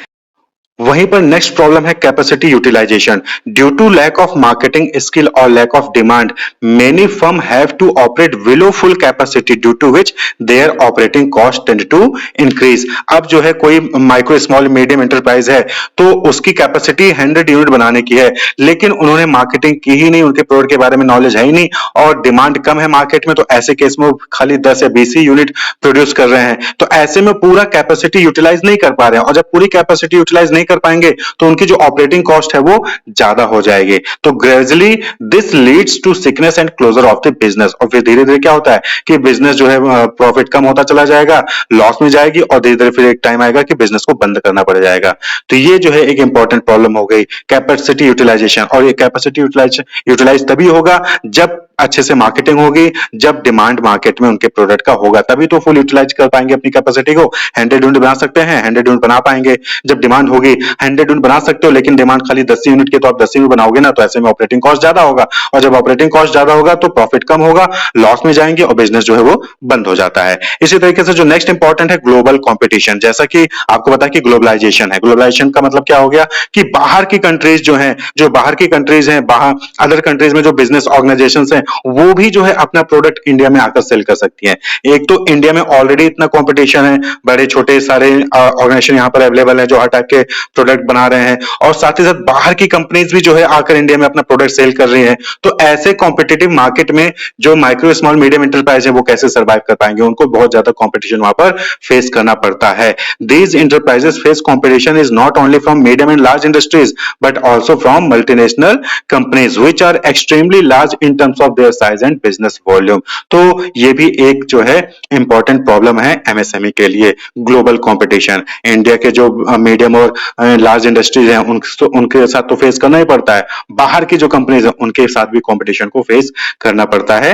वहीं पर नेक्स्ट प्रॉब्लम है capacity utilisation. Due to lack of marketing skill और lack of demand, many firm have to operate below full capacity, due to which their operating cost tend to increase. अब जो है कोई माइक्रो स्मॉल मीडियम एंटरप्राइज है तो उसकी capacity 100 unit बनाने की है, लेकिन उन्होंने मार्केटिंग की ही नहीं, उनके प्रोडक्ट के बारे में नॉलेज है ही नहीं, और डिमांड कम है मार्केट में, तो ऐसे केस में खाली 10 या 20 ही यूनिट प्रोड्यूस कर रहे हैं, तो ऐसे में पूरा कैपेसिटी यूटिलाइज नहीं कर पा रहे हैं, और जब पूरी कैपेसिटी यूटिलाइज नहीं कर पाएंगे तो उनकी जो ऑपरेटिंग कॉस्ट है वो ज्यादा हो जाएगी। तो gradually this leads to sickness and closure of the business, और फिर धीरे धीरे क्या होता है कि बिजनेस जो है प्रॉफिट कम होता चला जाएगा, लॉस में जाएगी, और धीरे धीरे फिर एक टाइम आएगा कि बिजनेस को बंद करना पड़ जाएगा। तो ये जो है एक इंपॉर्टेंट प्रॉब्लम हो गई, कैपेसिटी यूटिलाइजेशन। और ये कैपेसिटी यूटिलाइज तभी होगा जब अच्छे से मार्केटिंग होगी, जब डिमांड मार्केट में उनके प्रोडक्ट का होगा, तभी तो फुल यूटिलाइज कर पाएंगे अपनी कैपेसिटी को। 100 यूनिट बना सकते हैं, 100 यूनिट बना पाएंगे। जब डिमांड होगी 100 यूनिट बना सकते हो, लेकिन डिमांड खाली 10 यूनिट की, तो आप 10 यूनिट बनाओगे ना, तो ऐसे में ऑपरेटिंग कॉस्ट ज्यादा होगा, और जब ऑपरेटिंग कॉस्ट ज्यादा होगा तो प्रॉफिट कम होगा, लॉस में जाएंगे, और बिजनेस जो है वो बंद हो जाता है। इसी तरीके से जो नेक्स्ट इंपॉर्टेंट है ग्लोबल कॉम्पिटिशन। जैसा कि आपको पता है कि ग्लोबलाइजेशन है, ग्लोबलाइजेशन का मतलब क्या हो गया कि बाहर की कंट्रीज जो है, जो बाहर की कंट्रीज हैं, बाहर अदर कंट्रीज में जो बिजनेस ऑर्गेनाइजेशंस हैं, वो भी जो है अपना प्रोडक्ट इंडिया में आकर सेल कर सकती हैं। एक तो इंडिया में ऑलरेडी इतना कंपटीशन है, बड़े छोटे सारे ऑर्गेनाइजेशन यहाँ पर अवेलेबल है जो हर टाइप के प्रोडक्ट बना रहे हैं, और साथ ही साथ बाहर की कंपनीज भी जो है आकर इंडिया में अपना प्रोडक्ट सेल कर रही हैं। तो ऐसे कॉम्पिटिटिव मार्केट में जो माइक्रो स्मॉल मीडियम इंटरप्राइज है वो कैसे सर्वाइव कर पाएंगे, उनको बहुत ज्यादा कॉम्पिटिशन वहां पर फेस करना पड़ता है। These enterprises face competition is not only from medium and large industries but also from multinational companies which are extremely large in terms of their size and business volume. तो ये भी एक जो है इंपॉर्टेंट प्रॉब्लम है MSME के लिए, global competition. India के जो मीडियम और लार्ज इंडस्ट्रीज हैं उनके साथ तो फेस करना ही पड़ता है, बाहर की जो कंपनीज हैं उनके साथ भी कंपटीशन को फेस करना पड़ता है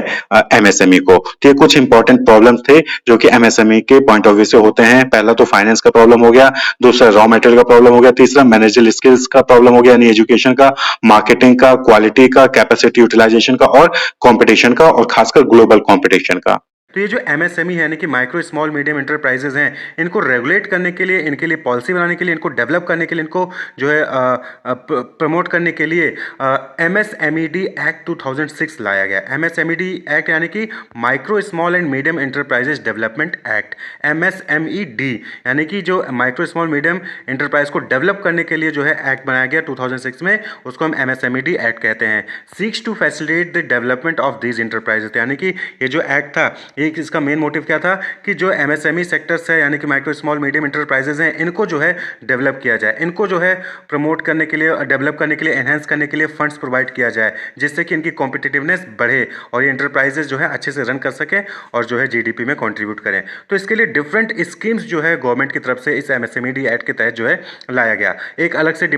एमएसएमई को। तो ये कुछ इंपॉर्टेंट प्रॉब्लम्स थे जो कि एमएसएमई के पॉइंट ऑफ व्यू से होते हैं। पहला तो फाइनेंस का प्रॉब्लम हो गया, दूसरा रॉ मटेरियल का प्रॉब्लम हो गया, तीसरा मैनेजरियल स्किल्स का प्रॉब्लम हो गया, यानी एजुकेशन का, मार्केटिंग का, क्वालिटी का, कैपेसिटी यूटिलाइजेशन का, और कंपटीशन का, और खासकर ग्लोबल कंपटीशन का। तो ये जो एमएसएमई है यानी कि माइक्रो स्मॉल मीडियम इंटरप्राइजेज हैं, इनको रेगुलेट करने के लिए, इनके लिए पॉलिसी बनाने के लिए, इनको डेवलप करने के लिए, इनको जो है प्रमोट करने के लिए एमएसएमईडी एक्ट 2006 लाया गया। एमएसएमईडी एक्ट यानी कि micro small and medium enterprises development act, MSMED, यानी कि जो माइक्रो स्मॉल मीडियम इंटरप्राइज को डेवलप करने के लिए जो है एक्ट बनाया गया 2006 में, उसको हम एमएसएमईडी एक्ट कहते हैं। Seeks to facilitate the development of these enterprises, यानी कि ये जो एक्ट था, एक इसका मेन मोटिव क्या था कि जो एमएसएमई सेक्टर्स है यानी कि माइक्रो स्मॉल मीडियम इंटरप्राइजेज हैं, इनको जो है डेवलप किया जाए, इनको जो है प्रमोट करने के लिए, डेवलप करने के लिए, एनहेंस करने के लिए फंड्स प्रोवाइड किया जाए, जिससे कि इनकी कॉम्पिटिटिवनेस बढ़े और ये इंटरप्राइजेज जो है अच्छे से रन कर सकें और जो है जीडीपी में कंट्रीब्यूट करें। तो इसके लिए डिफरेंट स्कीम्स जो है गवर्नमेंट की तरफ से इस एमएसएमईडी एक्ट के तहत जो है लाया गया। एक अलग से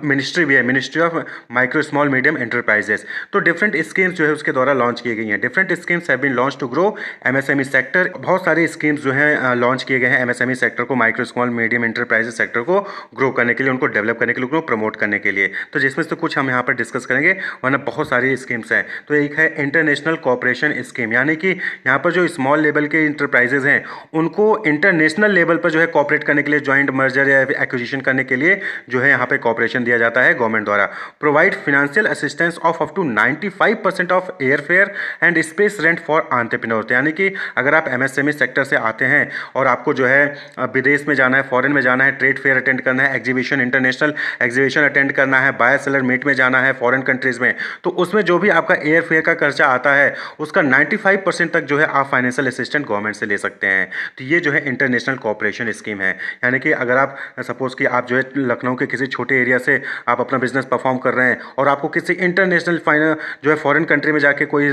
मिनिस्ट्री भी है, ministry of micro small medium enterprises. तो डिफरेंट स्कीम्स जो है उसके द्वारा लॉन्च की गई हैं। Different schemes have been launch to grow MSME sector, बहुत सारे स्कीम्स जो हैं लॉन्च किए गए हैं एमएसएमई सेक्टर को, micro small medium enterprises sector को ग्रो करने के लिए, उनको डेवलप करने के लिए, उनको प्रमोट करने के लिए। तो जिसमें से कुछ हम यहाँ पर डिस्कस करेंगे, वरना बहुत सारी स्कीम्स हैं। तो एक है इंटरनेशनल कोऑपरेशन स्कीम, यानी कि यहाँ पर जो स्मॉल लेवल के इंटरप्राइजेज हैं उनको इंटरनेशनल लेवल पर जो है कोऑपरेट करने के लिए, ज्वाइंट मर्जर या एक्विजिशन करने के लिए जो है यहाँ पे कोऑपरेशन दिया जाता है गवर्नमेंट द्वारा। Provide financial assistance of up to 95% of air fare and space rent for entrepreneur. यानी कि अगर आप एमएसएमई सेक्टर से आते हैं और आपको जो है विदेश में जाना है, फॉरेन में जाना है, ट्रेड फेयर अटेंड करना है, एग्जीबिशन, इंटरनेशनल एग्जीबिशन अटेंड करना है, बायर सेलर मीट में जाना है फॉरेन कंट्रीज में, तो उसमें जो भी आपका एयर फेयर का खर्चा आता है उसका 95% तक जो है आप फाइनेंशियल असिस्टेंट गवर्नमेंट से ले सकते हैं। तो ये जो है इंटरनेशनल कोऑपरेशन स्कीम है। यानी कि अगर आप सपोज कि आप जो है लखनऊ के किसी छोटे एरिया से आप अपना बिजनेस परफॉर्म कर रहे हैं और आपको किसी इंटरनेशनल जो है फॉरेन कंट्री में जाके कोई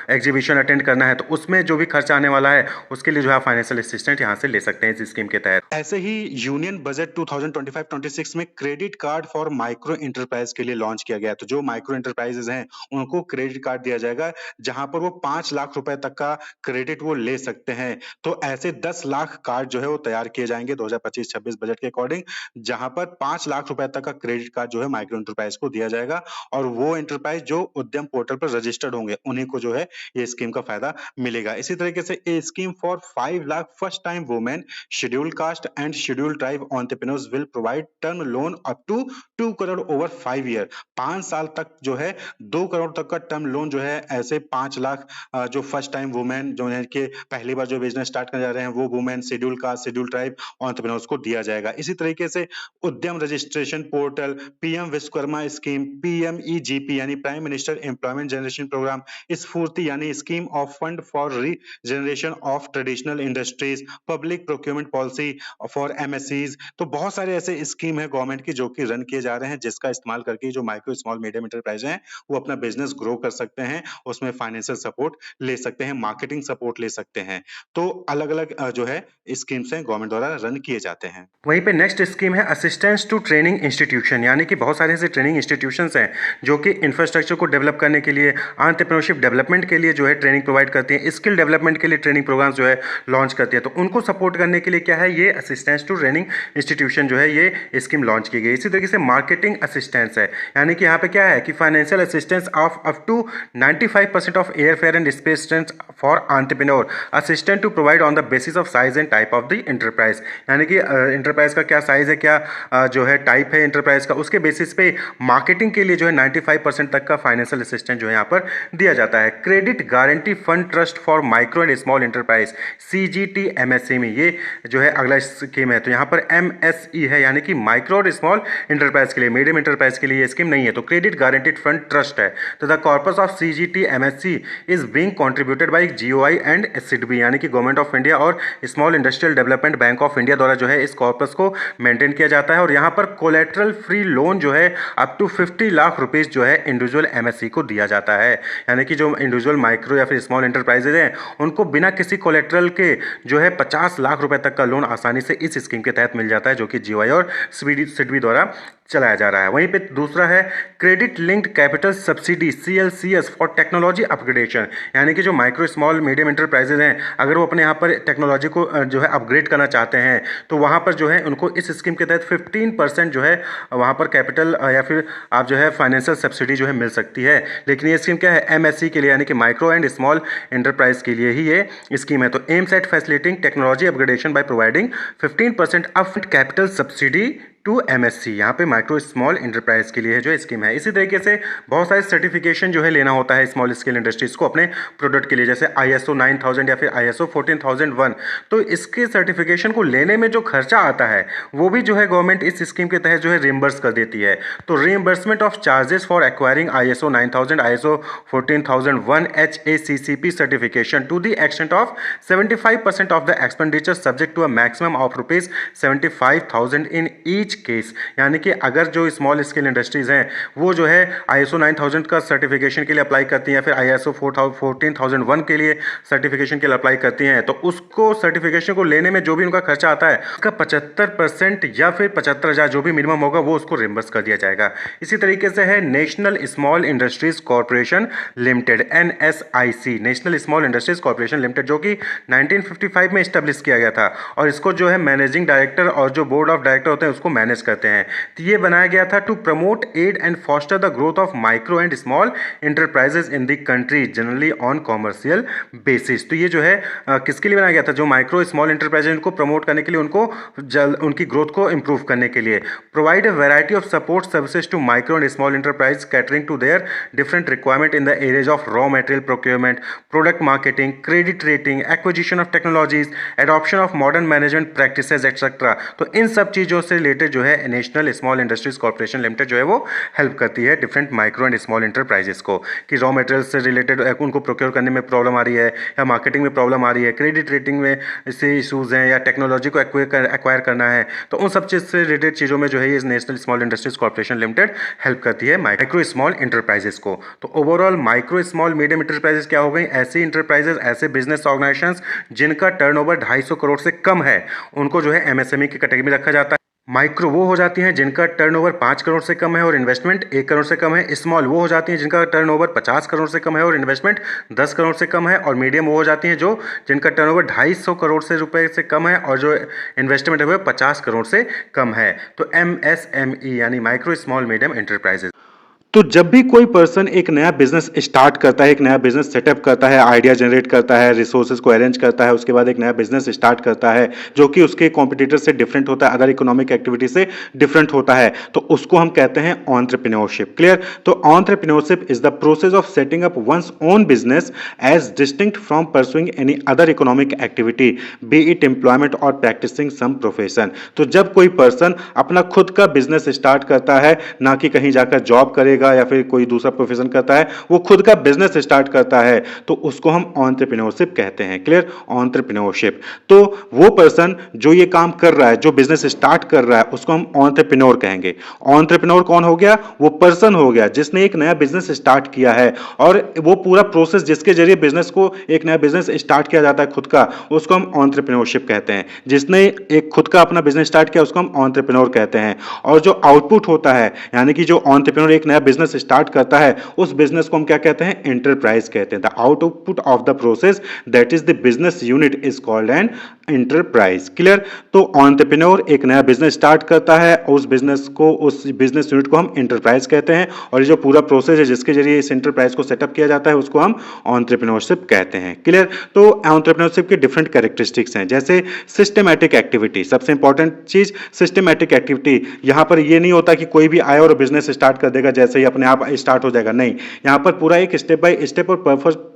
एग्जीबिशन अटेंड करना है, तो उसमें जो भी खर्चा आने वाला है उसके लिए जो है फाइनेंशियल असिस्टेंट यहाँ से ले सकते हैं इस स्कीम के तहत। ऐसे ही यूनियन बजट 2025-26 में credit card for micro enterprise के लिए लॉन्च किया गया है। तो जो माइक्रो इंटरप्राइजेज हैं उनको क्रेडिट कार्ड दिया जाएगा, जहां पर वो 5 लाख रुपए तक का क्रेडिट वो ले सकते हैं। तो ऐसे 10 लाख कार्ड जो है वो तैयार किए जाएंगे 2025-26 बजट के अकॉर्डिंग, जहां पर 5 लाख रुपए तक का क्रेडिट कार्ड जो है माइक्रो इंटरप्राइज को दिया जाएगा। और वो इंटरप्राइज जो उद्यम पोर्टल पर रजिस्टर्ड होंगे उन्हीं को जो है ये स्कीम का फायदा मिलेगा। इसी तरीके से a scheme for 5 lakh first time women, scheduled caste and scheduled tribe entrepreneurs will provide term loan up to 2 crore over 5 year. 5 साल तक जो है 2 करोड़ तक का टर्म लोन जो है ऐसे 5 लाख जो फर्स्ट टाइम वुमेन, जो है कि पहली बार जो बिजनेस स्टार्ट करने जा रहे हैं, वो women, schedule caste, schedule tribe entrepreneurs को दिया जाएगा। इसी तरीके से Udyam registration portal, PM Vishwakarma scheme, PMEGP यानी prime minister employment generation programme, SFURTI यानी scheme of fund for regeneration of traditional industries, public procurement policy for MSEs. तो बहुत सारे ऐसे स्कीम है गवर्नमेंट की जो कि रन किए जा रहे हैं, जिसका इस्तेमाल करके जो माइक्रो स्मॉल मीडियम एंटरप्राइज हैं वो अपना बिजनेस ग्रो कर सकते हैं, उसमें फाइनेंशियल सपोर्ट ले सकते हैं, मार्केटिंग सपोर्ट ले सकते हैं। तो अलग अलग जो है स्कीम्स हैं गवर्नमेंट द्वारा रन किए जाते हैं। वहीं पे नेक्स्ट स्कीम है असिस्टेंस टू ट्रेनिंग इंस्टीट्यूशन, यानी कि बहुत सारे ऐसे ट्रेनिंग इंस्टीट्यूशंस हैं जो कि इंफ्रास्ट्रक्चर को डेवलप करने के लिए, एंटरप्रेन्योरशिप डेवलपमेंट के लिए जो है ट्रेनिंग प्रोवाइड करती हैं, स्किल डेवलपमेंट के लिए ट्रेनिंग प्रोग्राम्स जो है लॉन्च करती है। तो उनको सपोर्ट करने के लिए क्या है, ये असिस्टेंस टू ट्रेनिंग इंस्टीट्यूशन जो है ये स्कीम लॉन्च की गई। इसी तरीके से मार्केटिंग असिस्टेंस है, यानी कि यहाँ पे क्या है कि financial assistance of up to 95% of air fare and space rent for entrepreneur, assistant to provide on the basis of size and type of the enterprise. यानी कि इंटरप्राइज का क्या साइज है, क्या जो है टाइप है इंटरप्राइज का, उसके बेसिस पे मार्केटिंग के लिए जो है 95% तक का फाइनेंशियल असिस्टेंस जो है यहाँ पर दिया जाता है। Credit guarantee fund trust for micro and small enterprise, CGT MSME, ये जो है अगला स्कीम है। तो यहाँ पर एमएसई है, यानी कि माइक्रो और स्मॉल इंटरप्राइज के लिए, मीडियम इंटरप्राइज के लिए ये स्कीम नहीं है। तो क्रेडिट गारंटीड फंड ट्रस्ट है। तो the corpus of CGT MSc is being contributed bye GOI and SIDBI, यानी कि गवर्नमेंट ऑफ इंडिया और small industrial development bank of India द्वारा जो है इस कॉर्पस को मेंटेन किया जाता है। और यहाँ पर कोलेट्रल फ्री लोन जो है अप टू 50 लाख रुपीस जो है इंडिविजुअल एमएससी को दिया जाता है। यानी कि जो इंडिविजुअल माइक्रो या फिर स्मॉल इंटरप्राइजेज हैं उनको बिना किसी कोलेट्रल के जो है 50 लाख रुपए तक का लोन आसानी से इस स्कीम के तहत मिल जाता है, जो कि जीओआई और सिडबी द्वारा चलाया जा रहा है। वहीं पे दूसरा है credit linked capital subsidy, CLCS for technology upgradation, यानी कि जो माइक्रो स्मॉल मीडियम इंटरप्राइजेज हैं अगर वो अपने यहाँ पर टेक्नोलॉजी को जो है अपग्रेड करना चाहते हैं तो वहाँ पर जो है उनको इस स्कीम के तहत 15% जो है वहाँ पर कैपिटल या फिर आप जो है फाइनेंशियल सब्सिडी जो है मिल सकती है। लेकिन ये स्कीम क्या है, एमएससी के लिए, यानी कि माइक्रो एंड स्मॉल इंटरप्राइज के लिए ही ये स्कीम है। तो aims at facilitating technology upgradation by providing 15% up capital subsidy to MSC, यहाँ पे माइक्रो स्मॉल इंटरप्राइज के लिए है जो स्कीम है। इसी तरीके से बहुत सारे सर्टिफिकेशन जो है लेना होता है स्मॉल स्केल इंडस्ट्रीज को अपने प्रोडक्ट के लिए, जैसे ISO 9000 या फिर ISO 14001। तो इसके सर्टिफिकेशन को लेने में जो खर्चा आता है वो भी जो है गवर्नमेंट इस स्कीम के तहत जो है रिम्बर्स कर देती है। तो reimbursement of charges for acquiring ISO 9000, ISO 14001 HACCP certification to the extent of 75% of the expenditure subject to a maximum of ₹75,000 in each case, यानी कि अगर जो स्मॉल स्केल इंडस्ट्रीज़ हैं वो जो है ISO 9000 का सर्टिफिकेशन के लिए अप्लाई करती हैं, फिर ISO 14001 के लिए सर्टिफिकेशन के लिए अप्लाई करती हैं, तो उसको सर्टिफिकेशन को लेने में जो भी उनका खर्चा आता है उसका 75% या फिर 75,000 जो भी मिनिमम होगा वो उसको रिम्बर्स कर दिया जाएगा। इसी तरीके से है national small industries corporation limited, NSIC, national small industries corporation limited, जो कि 1955 में इस्टेब्लिश किया गया था और इसको जो है मैनेजिंग डायरेक्टर और जो बोर्ड ऑफ डायरेक्टर होते हैं उसको मैनेज करते हैं। तो ये बनाया गया था to promote aid and foster the growth of micro and small enterprises in the country generally on commercial basis. तो ये जो है किसके लिए बनाया गया था? जो माइक्रो स्मॉल इंटरप्राइजेज उनको प्रमोट करने के लिए, उनको उनकी ग्रोथ को इंप्रूव करने के लिए। Provide a variety of support services to micro and small enterprise catering to their different requirement in the areas of raw material procurement, product marketing, credit rating, acquisition of technologies, adoption of modern management practices etcetera. तो इन सब चीज़ों से related जो है national small industries corporation limited जो है वो हेल्प करती है different micro and small enterprises को, कि रॉ मटेरियल से रिलेटेड उनको प्रोक्योर करने में प्रॉब्लम आ रही है या मार्केटिंग में प्रॉब्लम आ रही है, क्रेडिट रेटिंग में इससे इशूज़ हैं या टेक्नोलॉजी को एक्वायर करना है, तो उन सब चीज़ से रिलेटेड चीज़ों में जो है ये national small industries corporation limited help करती है माइक्रो स्मॉल इंटरप्राइजेस को। तो overall micro small medium enterprises क्या हो गई? ऐसी इंटरप्राइजेस, ऐसे बिजनेस ऑर्गेनाइजेशंस जिनका टर्नओवर 250 करोड़ से कम है, उनको जो है MSME की कैटेगरी में रखा जाता है। माइक्रो वो हो जाती हैं जिनका टर्नओवर 5 करोड़ से कम है और इन्वेस्टमेंट 1 करोड़ से कम है। स्मॉल वो हो जाती हैं जिनका टर्नओवर 50 करोड़ से कम है और इन्वेस्टमेंट 10 करोड़ से कम है। और मीडियम वो हो जाती हैं जो जिनका टर्नओवर 250 करोड़ से रुपए से कम है और जो इन्वेस्टमेंट है वो 50 करोड़ से कम है। तो MSME यानी माइक्रो स्मॉल मीडियम एंटरप्राइजेज। तो जब भी कोई पर्सन एक नया बिजनेस स्टार्ट करता है, एक नया बिजनेस सेटअप करता है, आइडिया जनरेट करता है, रिसोर्सेज को अरेंज करता है, उसके बाद एक नया बिजनेस स्टार्ट करता है जो कि उसके कॉम्पिटिटर से डिफरेंट होता है, अदर इकोनॉमिक एक्टिविटी से डिफरेंट होता है, तो उसको हम कहते हैं एंटरप्रेन्योरशिप। क्लियर? तो entrepreneurship is the process of setting up one's own business as distinct from pursuing any other economic activity, be it employment और प्रैक्टिसिंग सम प्रोफेशन। तो जब कोई पर्सन अपना खुद का बिजनेस स्टार्ट करता है, ना कि कहीं जाकर जॉब करेगा या फिर कोई दूसरा प्रोफेशन करता है, वो खुद का बिजनेस स्टार्ट करता है, तो उसको हम एंटरप्रेन्योरशिप कहते हैं। क्लियर? एंटरप्रेन्योरशिप। तो वो पर्सन जो ये काम कर रहा है, जो बिजनेस स्टार्ट कर रहा है, उसको हम एंटरप्रेन्योर कहेंगे। एंटरप्रेन्योर कौन हो गया? वो पर्सन हो गया जिसने एक नया बिजनेस स्टार्ट किया है और वो पूरा प्रोसेस जिसके जरिए बिजनेस को, एक नया बिजनेस स्टार्ट किया जाता है खुद का, उसको हम एंटरप्रेन्योरशिप कहते हैं। जिसने एक खुद का अपना बिजनेस स्टार्ट किया उसको हम एंटरप्रेन्योर कहते हैं। और जो आउटपुट होता है, यानी कि जो एंटरप्रेन्योर एक नया बिजनेस स्टार्ट करता है, उस बिजनेस को हम क्या कहते हैं? एंटरप्राइज कहते हैं। The output of the process that is the business unit is called an enterprise. Clear? तो एंटरप्रेन्योर एक नया बिजनेस स्टार्ट करता है, उस बिजनेस यूनिट को हम एंटरप्राइज कहते हैं, और ये जो पूरा प्रोसेस है जिसके जरिए इस एंटरप्राइज को सेटअप किया जाता है उसको हम एंटरप्रेन्योरशिप कहते हैं। क्लियर? तो एंटरप्रेन्योरशिप के डिफरेंट कैरेक्टरिस्टिक्स हैं, जैसे सिस्टमैटिक एक्टिविटी। सबसे इंपॉर्टेंट चीज सिस्टमैटिक एक्टिविटी। यहां पर ये नहीं होता कि कोई भी आए और बिजनेस स्टार्ट कर देगा, जैसे ही अपने आप स्टार्ट हो जाएगा। नहीं, यहां पर पूरा एक स्टेप बाय स्टेप और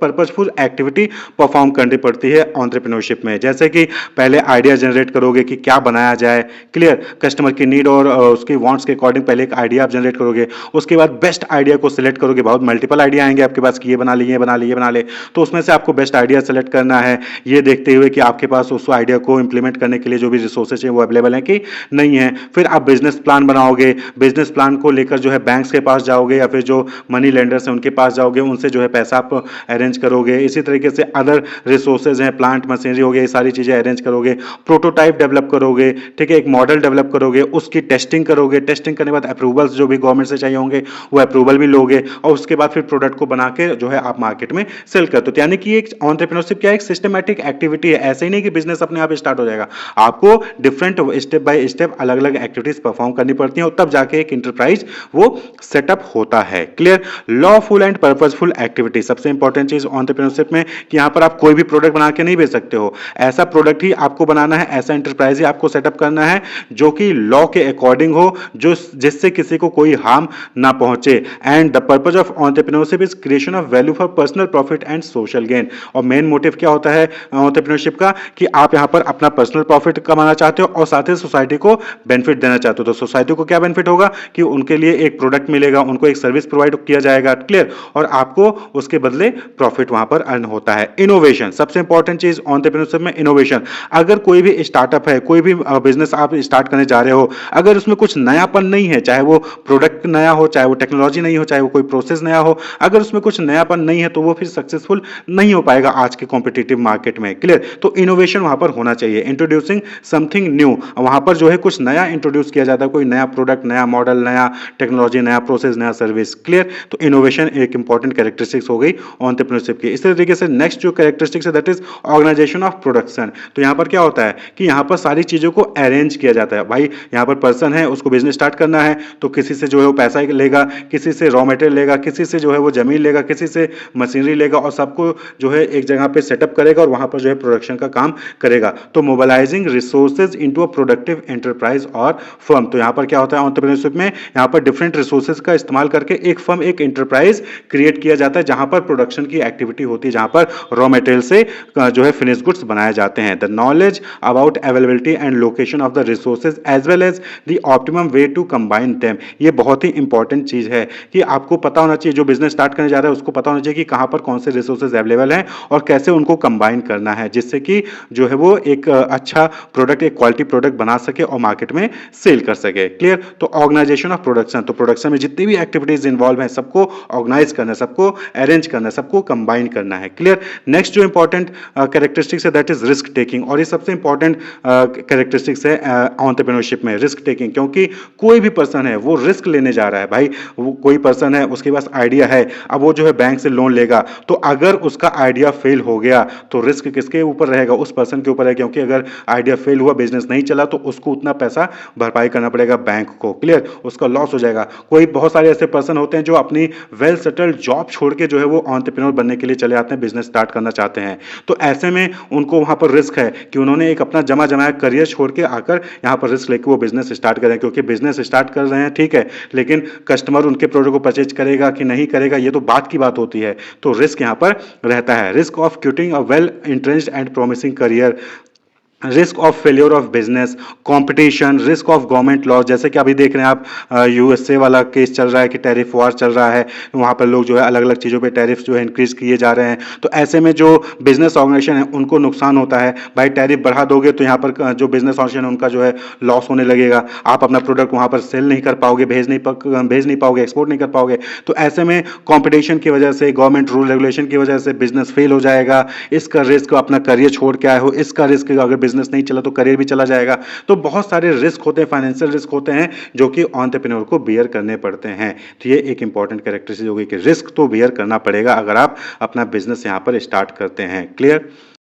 पर्पसफुल एक्टिविटी परफॉर्म करनी पड़ती है एंटरप्रेन्योरशिप में। जैसे कि पहले आइडिया जनरेट करोगे कि क्या बनाया जाए। क्लियर? कस्टमर की नीड और उसकी वांट्स के अकॉर्डिंग पहले एक आइडिया आप जनरेट करोगे, उसके बाद बेस्ट आइडिया को सिलेक्ट करोगे। बहुत मल्टीपल आइडिया आएंगे आपके पास कि ये बना ली, ये बना ली, ये बना ले, तो उसमें से आपको बेस्ट आइडिया सेलेक्ट करना है, ये देखते हुए कि आपके पास उस आइडिया को इंप्लीमेंट करने के लिए जो भी रिसोर्सेज है वो अवेलेबल है कि नहीं है। फिर आप बिजनेस प्लान बनाओगे, बिजनेस प्लान को लेकर जो है बैंक्स के पास जाओगे या फिर जो मनी लेंडर्स हैं उनके पास जाओगे, उनसे जो है पैसा आप अरेंज करोगे। इसी तरीके से अदर रिसोर्सेज हैं, प्लांट मशीनरी हो गई, ये सारी चीजें अरेंज करोगे। प्रोटोटाइप डेवलप करोगे, ठीक है, एक मॉडल डेवलप करोगे, उसकी टेस्टिंग करोगे, टेस्टिंग करने के बाद अप्रूवल्स जो भी गवर्नमेंट से चाहिए होंगे वो अप्रूवल भी लोगे, और उसके बाद फिर प्रोडक्ट को बना के जो है आप मार्केट में सेल करते हो। यानी कि एक एंटरप्रेन्योरशिप क्या है? एक सिस्टमैटिक एक्टिविटी है। ऐसे ही नहीं कि बिजनेस अपने आप स्टार्ट हो जाएगा, आपको डिफरेंट स्टेप बाय स्टेप अलग अलग एक्टिविटीज परफॉर्म करनी पड़ती हैं और तब जाके एक इंटरप्राइज वो सेटअप होता है। Clear? Lawful and purposeful activity सबसे इंपॉर्टेंट चीज एंटरप्रेन्योरशिप में, कि यहां पर आप कोई भी प्रोडक्ट बना के नहीं बेच सकते हो। ऐसा प्रोडक्ट ही आपको बनाना है, ऐसा इंटरप्राइज ही आपको सेटअप करना है जो कि लॉ के अकॉर्डिंग हो, जो जिससे किसी को कोई हार्म ना पहुंचे। And the purpose of entrepreneurship is creation of value for personal profit and social gain. और मेन मोटिव क्या होता है एंटरप्रेन्योरशिप का? कि आप यहां पर अपना पर्सनल प्रॉफिट कमाना चाहते हो और साथ ही सोसाइटी को बेनिफिट देना चाहते हो। तो सोसाइटी को क्या बेनिफिट होगा? कि उनके लिए एक प्रोडक्ट मिलेगा, उनको एक सर्विस प्रोवाइड किया जाएगा, क्लियर, और आपको उसके बदले प्रॉफिट वहां पर अर्न होता है। इनोवेशन, सबसे इंपॉर्टेंट चीज एंटरप्रेन्योरशिप में इनोवेशन। अगर कोई भी स्टार्टअप है, कोई भी बिजनेस आप स्टार्ट करने जा रहे हो, अगर उसमें कुछ नयापन नहीं है, चाहे वो प्रोडक्ट नया हो, चाहे वो टेक्नोलॉजी नहीं हो, चाहे वो कोई प्रोसेस नया हो, अगर उसमें कुछ नयापन नहीं है तो वो फिर सक्सेसफुल नहीं हो पाएगा आज के कॉम्पिटिटिव मार्केट में, क्लियर। तो इनोवेशन वहां पर होना चाहिए, इंट्रोड्यूसिंग समथिंग न्यू, वहां पर जो है कुछ नया इंट्रोड्यूस किया जाता है, कोई नया प्रोडक्ट, नया मॉडल, नया टेक्नोलॉजी, नया प्रोसेस, नया सर्विस, क्लियर। तो इनोवेशन एक इंपॉर्टेंट कैरेक्टरिस्टिक्स हो गई एंटरप्रेन्योरशिप की। इसी तरीके से नेक्स्ट जो कैरेक्टरिस्टिक्स है that is organization of production. तो यहां पर क्या होता है कि यहां पर सारी चीजों को अरेंज किया जाता है। भाई यहां पर पर्सन है, उसको बिजनेस स्टार्ट करना है, तो किसी से जो है वो पैसा लेगा, किसी से रॉ मटेरियल लेगा, किसी से जो है वो जमीन लेगा, किसी से मशीनरी लेगा, और सबको जो है एक जगह पे सेटअप करेगा और वहां पर जो है प्रोडक्शन का काम करेगा। तो mobilising resources into a productive enterprise और फर्म। तो यहां पर क्या होता है एंटरप्रेन्योरशिप में, यहां पर डिफरेंट रिसोर्सेज का इस्तेमाल करके एक फर्म, एक एंटरप्राइज क्रिएट किया जाता है जहां पर प्रोडक्शन की एक्टिविटी होती है, जहां पर रॉ मटेरियल से जो है फिनिश गुड्स बनाए जाते हैं। The knowledge about availability and location of the resources as well as the optimum way to combine them. ये बहुत ही इंपॉर्टेंट चीज है कि आपको पता होना चाहिए, जो बिजनेस स्टार्ट करने जा रहा है उसको पता होना चाहिए कि कहां पर कौन से रिसोर्सेज अवेलेबल हैं और कैसे उनको कंबाइन करना है, जिससे कि जो है वो एक अच्छा प्रोडक्ट, एक क्वालिटी प्रोडक्ट बना सके और मार्केट में सेल कर सके, क्लियर। तो ऑर्गेनाइजेशन ऑफ प्रोडक्शन, तो प्रोडक्शन में जितनी भी एक्टिविटीज इन्वॉल्व हैं सबको ऑर्गेनाइज करना है, सबको अरेंज करना है, सबको कंबाइन करना है, क्लियर। नेक्स्ट जो इंपॉर्टेंट कैरेक्टरिस्टिक्स है दैट इज रिस्क टेकिंग, और ये सबसे इंपॉर्टेंट कैरेक्टरिस्टिक्स है एंटरप्रेन्योरशिप में, रिस्क टेकिंग। क्योंकि कोई भी पर्सन है वो रिस्क लेने जा रहा है। भाई वो कोई पर्सन है, उसके पास आइडिया है, अब वो जो है बैंक से लोन लेगा, तो अगर उसका आइडिया फेल हो गया तो रिस्क किसके ऊपर रहेगा, उस पर्सन के ऊपर है। क्योंकि अगर आइडिया फेल हुआ, बिजनेस नहीं चला, तो उसको उतना पैसा भरपाई करना पड़ेगा बैंक को, क्लियर, उसका लॉस हो जाएगा। कोई बहुत सारे ऐसे पर्सन होते हैं जो अपनी वेल सेटल्ड जॉब छोड़ के जो है वो एंटरप्रेन्योर बनने के लिए चले आते हैं, बिजनेस स्टार्ट करना चाहते हैं। तो ऐसे में उनको वहां पर रिस्क है कि उन्होंने एक अपना जमा जमाया करियर छोड़ के आकर यहां पर रिस्क लेके वो बिजनेस स्टार्ट करें, क्योंकि बिजनेस स्टार्ट कर रहे हैं ठीक है, लेकिन कस्टमर उनके प्रोडक्ट को परचेज करेगा कि नहीं करेगा ये तो बात की बात होती है। तो रिस्क यहां पर रहता है, risk of quitting a well entrenched and promising career, risk of failure of business, competition, risk of government law. जैसे कि अभी देख रहे हैं आप यूएसए वाला केस चल रहा है कि टैरिफ वॉर चल रहा है, वहाँ पर लोग जो है अलग अलग चीज़ों पे टैरिफ जो है इंक्रीज किए जा रहे हैं। तो ऐसे में जो बिजनेस ऑर्गेनाइजेशन है उनको नुकसान होता है। भाई टैरिफ बढ़ा दोगे तो यहाँ पर जो बिजनेस ऑर्गेनाइजेशन है उनका जो है लॉस होने लगेगा, आप अपना प्रोडक्ट वहाँ पर सेल नहीं कर पाओगे, भेज नहीं पाओगे, एक्सपोर्ट नहीं कर पाओगे। तो ऐसे में कॉम्पिटिशन की वजह से, गवर्नमेंट रूल रेगुलेशन की वजह से बिजनेस फेल हो जाएगा। इसका रिस्क, अपना करियर छोड़ के आए हो, इसका रिस्क, अगर बिजनेस नहीं चला तो करियर भी चला जाएगा। तो बहुत सारे रिस्क होते हैं, फाइनेंशियल रिस्क होते हैं जो कि एंटरप्रेन्योर को बियर करने पड़ते हैं। तो ये एक इंपॉर्टेंट कैरेक्टरिस्टिक होगी कि रिस्क तो बियर करना पड़ेगा अगर आप अपना बिजनेस यहां पर स्टार्ट करते हैं, क्लियर।